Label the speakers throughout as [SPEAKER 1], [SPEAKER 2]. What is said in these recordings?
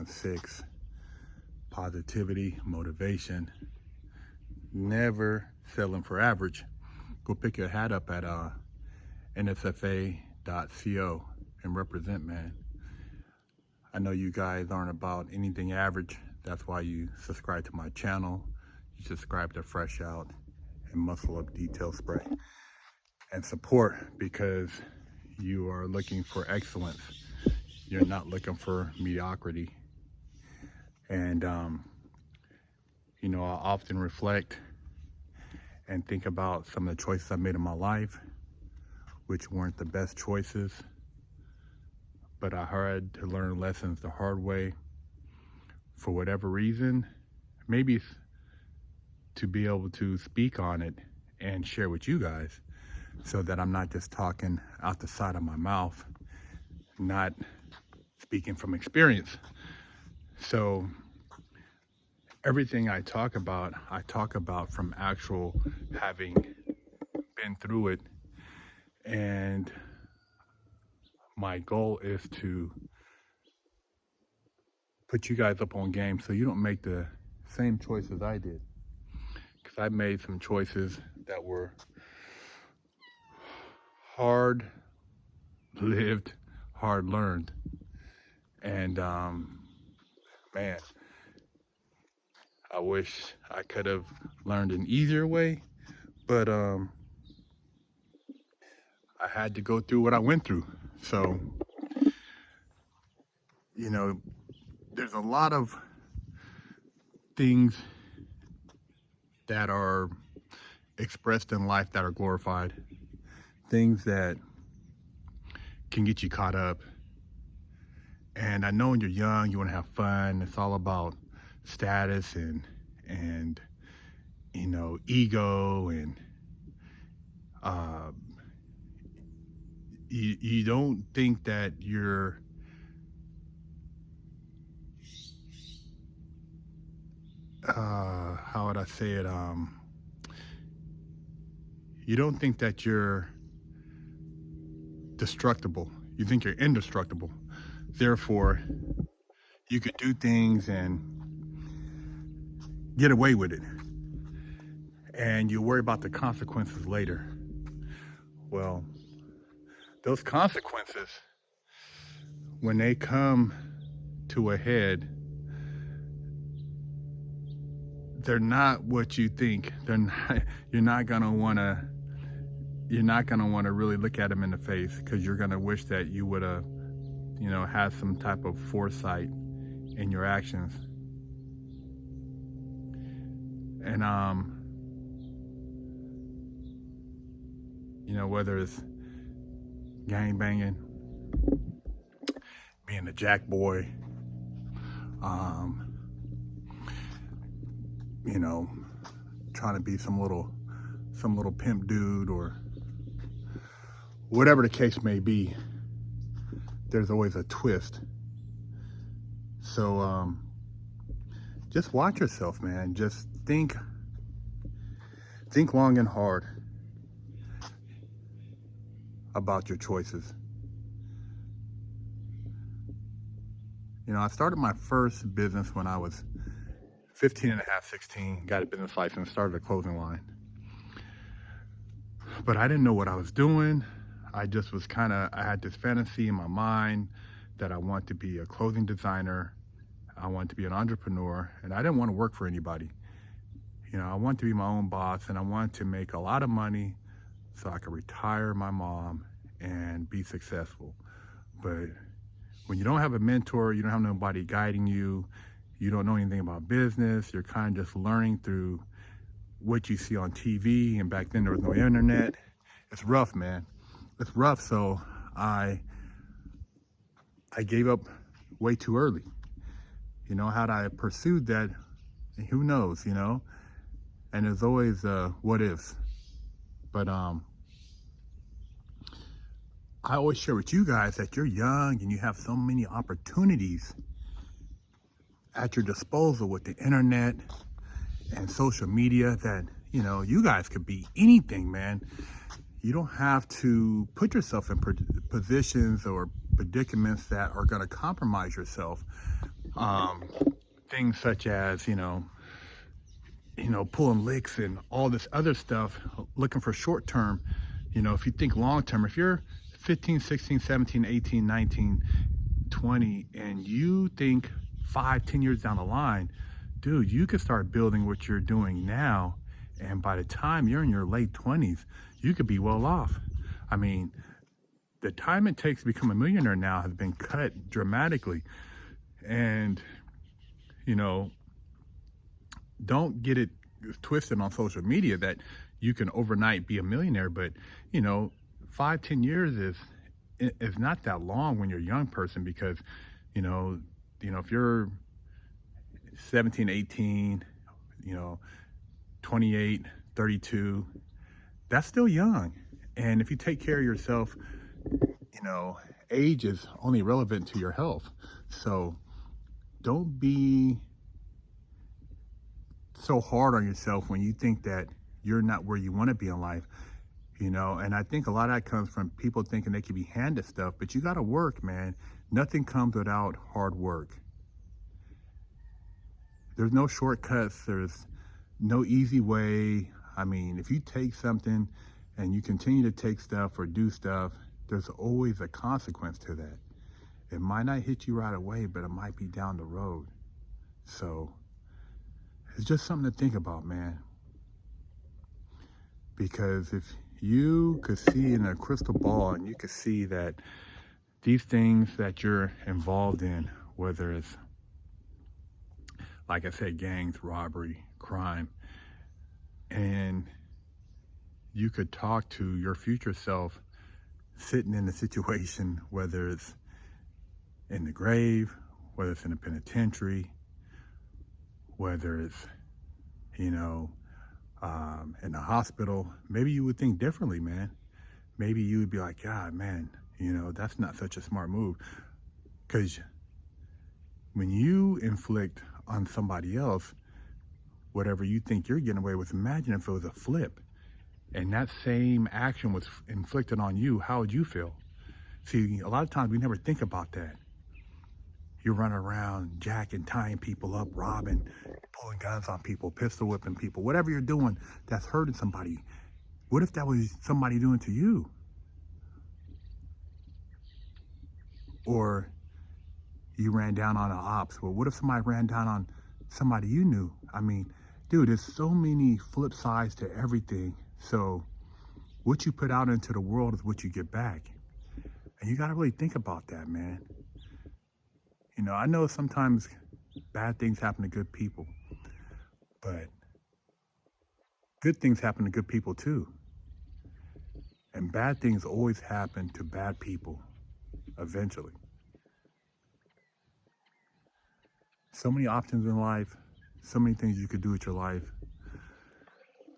[SPEAKER 1] 616. Positivity, motivation, never settling for average. Go pick your hat up at nsfa.co and represent, man. I know you guys aren't about anything average. That's why you subscribe to my channel. You subscribe to Fresh Out and Muscle Up Detail Spray. And support, because you are looking for excellence. You're not looking for mediocrity. And, you know, I often reflect and think about some of the choices I made in my life, which weren't the best choices, but I had to learn lessons the hard way for whatever reason. Maybe it's to be able to speak on it and share with you guys, so that I'm not just talking out the side of my mouth, not speaking from experience. So everything I talk about from actual having been through it. And my goal is to put you guys up on game so you don't make the same choices I did. Because I made some choices that were hard lived, hard learned. And man, I wish I could have learned an easier way, but I had to go through what I went through. So, you know, there's a lot of things that are expressed in life that are glorified, things that can get you caught up. And I know when you're young, you want to have fun. It's all about status and you know, ego, and you don't think that you're how would I say it? You don't think that you're destructible. You think you're indestructible. Therefore, you could do things and get away with it. And you worry about the consequences later. Well, those consequences, when they come to a head, they're not what you think. They're not. You're not gonna wanna really look at them in the face, because you're gonna wish that you would have, you know, had some type of foresight in your actions. And you know, whether it's gang banging, being a jack boy, you know, trying to be some little pimp dude, or whatever the case may be, there's always a twist. So just watch yourself, man. Just think long and hard about your choices. You know, I started my first business when I was 15 and a half, 16, got a business license, started a clothing line. But I didn't know what I was doing. I just was I had this fantasy in my mind that I want to be a clothing designer. I want to be an entrepreneur, and I didn't want to work for anybody. You know, I want to be my own boss, and I want to make a lot of money so I could retire my mom and be successful. But when you don't have a mentor, you don't have nobody guiding you, you don't know anything about business, you're kind of just learning through what you see on TV, and back then there was no internet. It's rough, man. It's rough. So I gave up way too early. You know, had I pursued that, who knows, you know? And there's always what ifs. But I always share with you guys that you're young and you have so many opportunities at your disposal with the internet and social media that, you know, you guys could be anything, man. You don't have to put yourself in positions or predicaments that are going to compromise yourself. Um, things such as, pulling licks and all this other stuff, looking for short term. If you think long term, if you're 15, 16, 17, 18, 19, 20, and you think 5, 10 years down the line, dude, you could start building what you're doing now. And by the time you're in your late 20s, you could be well off. I mean, the time it takes to become a millionaire now has been cut dramatically. And, don't get it twisted on social media that you can overnight be a millionaire. But, 5, 10 years is not that long when you're a young person, because, if you're 17, 18, 28, 32, that's still young. And if you take care of yourself, age is only relevant to your health. So don't be so hard on yourself when you think that you're not where you want to be in life. And I think a lot of that comes from people thinking they can be handed stuff, but you got to work, man. Nothing comes without hard work. There's no shortcuts. There's no easy way. I mean, if you take something and you continue to take stuff or do stuff, there's always a consequence to that. It might not hit you right away, but it might be down the road. So it's just something to think about, man. Because if you could see in a crystal ball and you could see that these things that you're involved in, whether it's, like I said, gangs, robbery, crime, and you could talk to your future self sitting in the situation, whether it's in the grave, whether it's in a penitentiary, whether it's, in the hospital, maybe you would think differently, man. Maybe you would be like, God, man, that's not such a smart move. Because when you inflict on somebody else whatever you think you're getting away with, imagine if it was a flip and that same action was inflicted on you. How would you feel? See, a lot of times we never think about that. You're running around jacking, tying people up, robbing, pulling guns on people, pistol whipping people, whatever you're doing that's hurting somebody. What if that was somebody doing to you? Or you ran down on an ops. Well, what if somebody ran down on somebody you knew? I mean, dude, there's so many flip sides to everything. So what you put out into the world is what you get back. And you got to really think about that, man. I know sometimes bad things happen to good people, but good things happen to good people too. And bad things always happen to bad people eventually. So many options in life, so many things you could do with your life.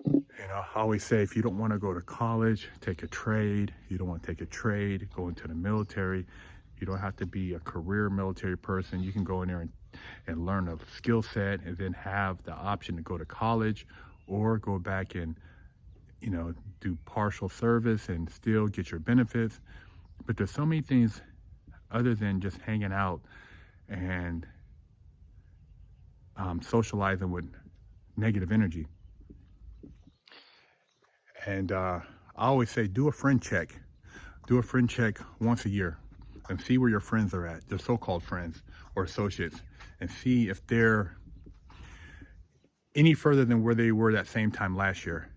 [SPEAKER 1] I always say, if you don't want to go to college, take a trade. You don't want to take a trade, go into the military. You don't have to be a career military person. You can go in there and learn a skill set and then have the option to go to college or go back and, do partial service and still get your benefits. But there's so many things other than just hanging out and socializing with negative energy. And I always say, do a friend check. Do a friend check once a year and see where your friends are at, their so-called friends or associates, and see if they're any further than where they were that same time last year.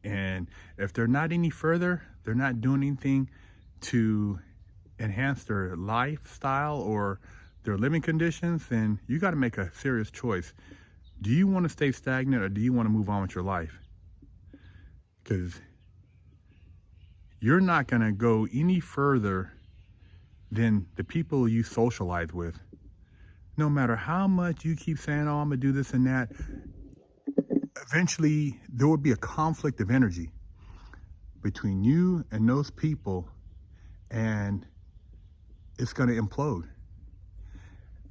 [SPEAKER 1] And if they're not any further, they're not doing anything to enhance their lifestyle or their living conditions, then you got to make a serious choice. Do you want to stay stagnant or do you want to move on with your life? Because you're not going to go any further than the people you socialize with. No matter how much you keep saying, oh, I'm going to do this and that, eventually there will be a conflict of energy between you and those people, and it's going to implode.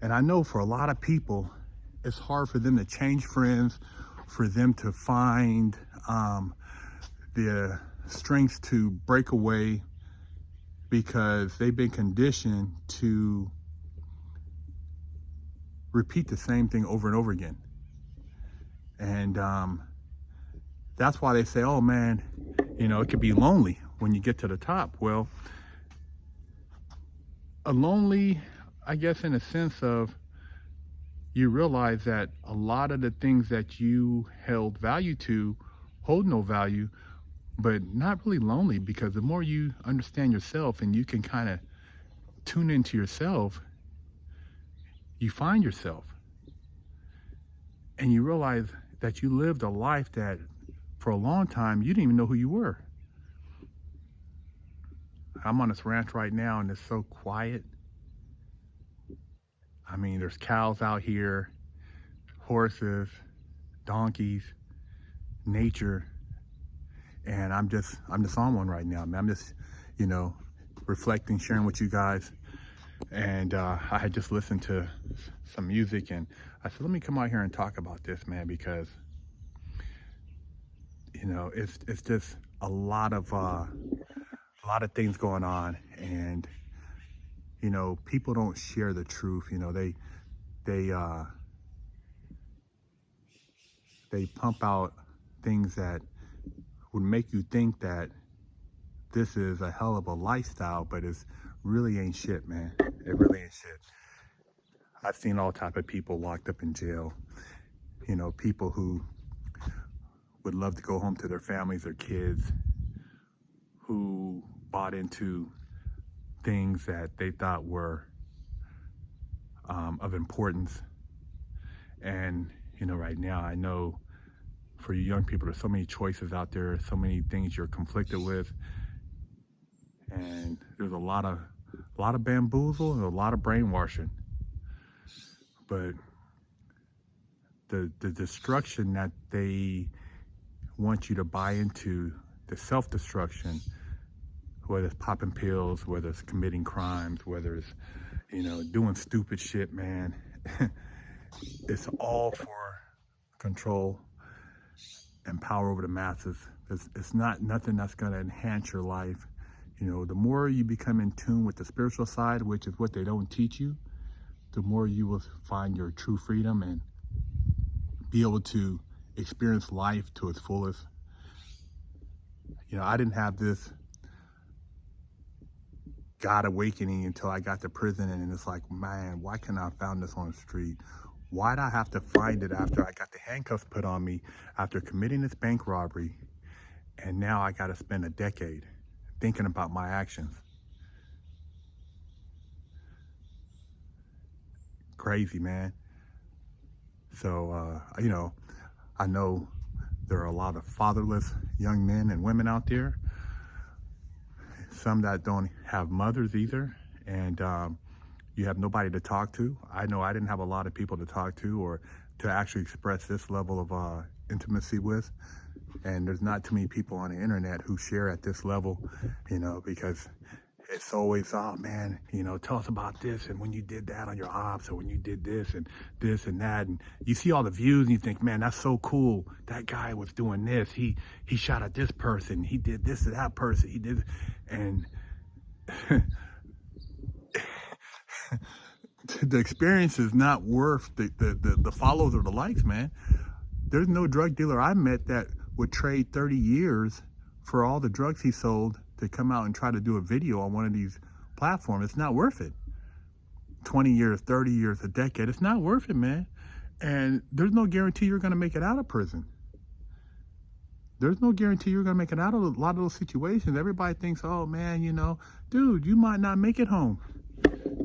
[SPEAKER 1] And I know for a lot of people, it's hard for them to change friends, for them to find the strength to break away, because they've been conditioned to repeat the same thing over and over again. And that's why they say, oh man, it could be lonely when you get to the top. Well, a lonely, I guess, in a sense of, you realize that a lot of the things that you held value to hold no value, but not really lonely, because the more you understand yourself and you can kind of tune into yourself, you find yourself and you realize that you lived a life that for a long time you didn't even know who you were. I'm on this ranch right now and it's so quiet. I mean, there's cows out here, horses, donkeys, nature, and I'm just on one right now. I'm just, reflecting, sharing with you guys. And I had just listened to some music, and I said, let me come out here and talk about this, man, because it's just a lot of things going on, and people don't share the truth. They pump out things that would make you think that this is a hell of a lifestyle, but it's really ain't shit, man. It really ain't shit. I've seen all type of people locked up in jail. People who would love to go home to their families, their kids, who bought into things that they thought were of importance. And right now, I know for you young people, there's so many choices out there, so many things you're conflicted with, and there's a lot of bamboozle and a lot of brainwashing. But the destruction that they want you to buy into, the self-destruction, whether it's popping pills, whether it's committing crimes, whether it's doing stupid shit, man. It's all for control and power over the masses. It's not nothing that's going to enhance your life. The more you become in tune with the spiritual side, which is what they don't teach you, the more you will find your true freedom and be able to experience life to its fullest. I didn't have this God awakening until I got to prison, and it's like, man, why can't I have found this on the street? Why'd I have to find it after I got the handcuffs put on me after committing this bank robbery, and now I got to spend a decade thinking about my actions? Crazy, man. So, I know there are a lot of fatherless young men and women out there, some that don't have mothers either, and you have nobody to talk to. I know I didn't have a lot of people to talk to or to actually express this level of intimacy with, and there's not too many people on the internet who share at this level, because it's always, oh man, tell us about this, and when you did that on your ops, or when you did this and that, and you see all the views and you think, man, that's so cool. That guy was doing this. He shot at this person. He did this to that person. He did, and the experience is not worth the follows or the likes, man. There's no drug dealer I met that would trade 30 years for all the drugs he sold to come out and try to do a video on one of these platforms. It's not worth it. 20 years, 30 years, a decade, it's not worth it, man. And there's no guarantee you're going to make it out of prison. There's no guarantee you're going to make it out of a lot of those situations. Everybody thinks, oh man, dude, you might not make it home.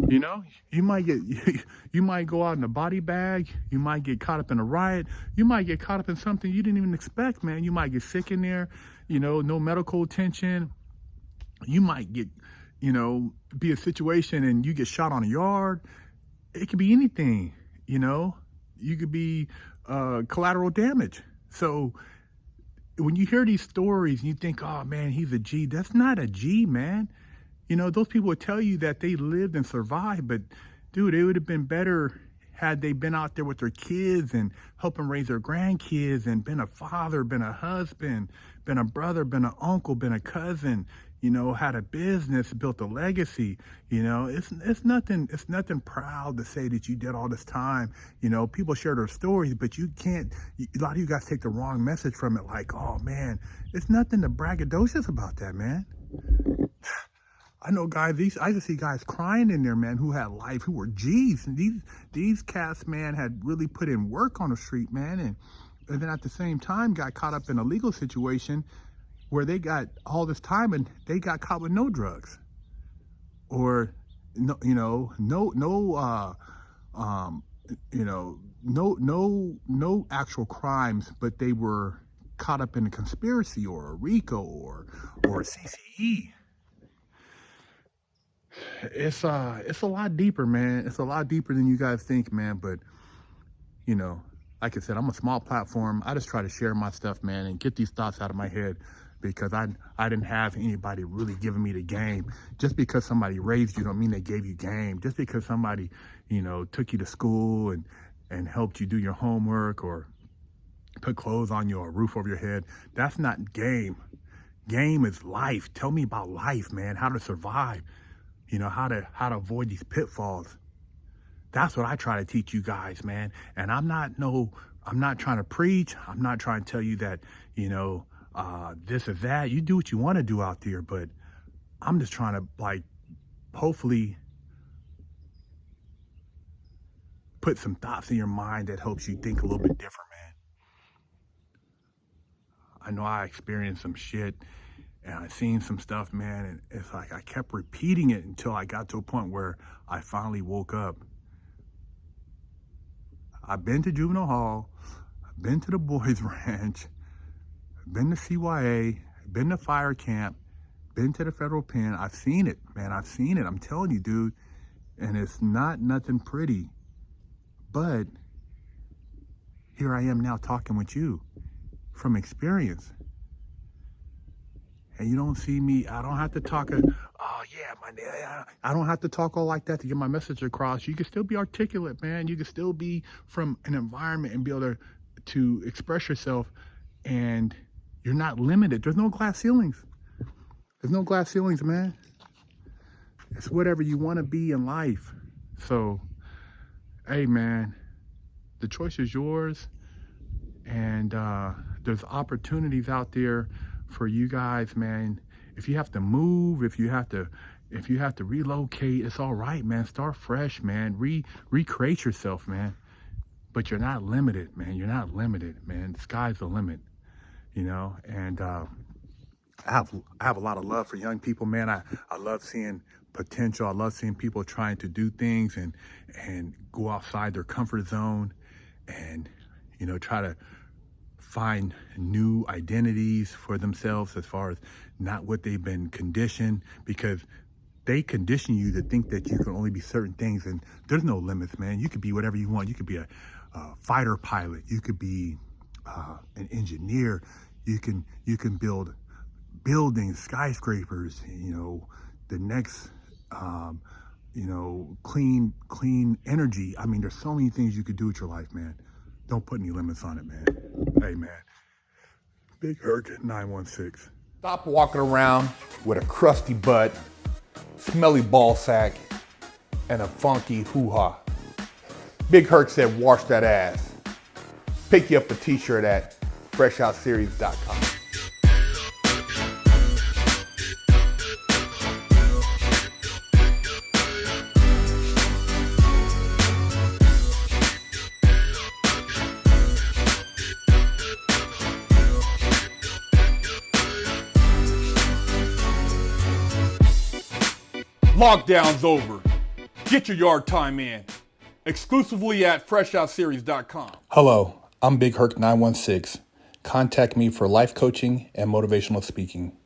[SPEAKER 1] You might go out in a body bag. You might get caught up in a riot. You might get caught up in something you didn't even expect, man. You might get sick in there, no medical attention. You might get, be a situation and you get shot on a yard. It could be anything, you could be collateral damage. So when you hear these stories and you think, oh man, he's a G, that's not a G, man. Those people would tell you that they lived and survived, but dude, it would have been better had they been out there with their kids and helping raise their grandkids and been a father, been a husband, been a brother, been an uncle, been a cousin, had a business, built a legacy. It's nothing proud to say that you did all this time. People share their stories, but you can't, a lot of you guys take the wrong message from it. Like, oh man, it's nothing to braggadocious about that, man. I know guys, I used to see guys crying in there, man, who had life, who were G's. And these cats, man, had really put in work on the street, man. And then at the same time got caught up in a legal situation where they got all this time and they got caught with no drugs. Or, no actual crimes, but they were caught up in a conspiracy or a RICO or a CCE. It's a lot deeper, man. It's a lot deeper than you guys think, man. But, like I said, I'm a small platform. I just try to share my stuff, man, and get these thoughts out of my head because I didn't have anybody really giving me the game. Just because somebody raised you don't mean they gave you game. Just because somebody, took you to school and helped you do your homework or put clothes on you or a roof over your head, that's not game. Game is life. Tell me about life, man, how to survive. How to avoid these pitfalls. That's what I try to teach you guys, man. And I'm not trying to preach. I'm not trying to tell you that, this or that. You do what you want to do out there, but I'm just trying to, hopefully put some thoughts in your mind that helps you think a little bit different, man. I know I experienced some shit and I seen some stuff, man, and it's like I kept repeating it until I got to a point where I finally woke up. I've been to juvenile hall, I've been to the boys ranch, I've been to CYA, been to fire camp, been to the federal pen. I've seen it, man. I've seen it. I'm telling you, dude. And it's not nothing pretty. But here I am now talking with you from experience. And you don't see me, I don't have to talk, I don't have to talk all like that to get my message across. You can still be articulate, man. You can still be from an environment and be able to express yourself, and you're not limited. There's no glass ceilings. There's no glass ceilings, man. It's whatever you want to be in life. So, hey, man, the choice is yours, and there's opportunities out there for you guys, man. If you have to move, if you have to relocate, it's all right, man. Start fresh, man. Recreate yourself, man. But you're not limited, man. You're not limited, man. The sky's the limit, And I have a lot of love for young people, man. I love seeing potential. I love seeing people trying to do things and go outside their comfort zone and try to find new identities for themselves as far as not what they've been conditioned, because they condition you to think that you can only be certain things, and there's no limits, man. You could be whatever you want. You could be a fighter pilot. You could be an engineer. You can build buildings, skyscrapers, the next clean energy. I mean, there's so many things you could do with your life, man. Don't put any limits on it, man. Hey, man. Big Herc 916.
[SPEAKER 2] Stop walking around with a crusty butt, smelly ball sack, and a funky hoo-ha. Big Herc said, wash that ass. Pick you up a t-shirt at freshoutseries.com. Lockdown's over. Get your yard time in. Exclusively at freshoutseries.com.
[SPEAKER 1] Hello, I'm Big Herc 916. Contact me for life coaching and motivational speaking.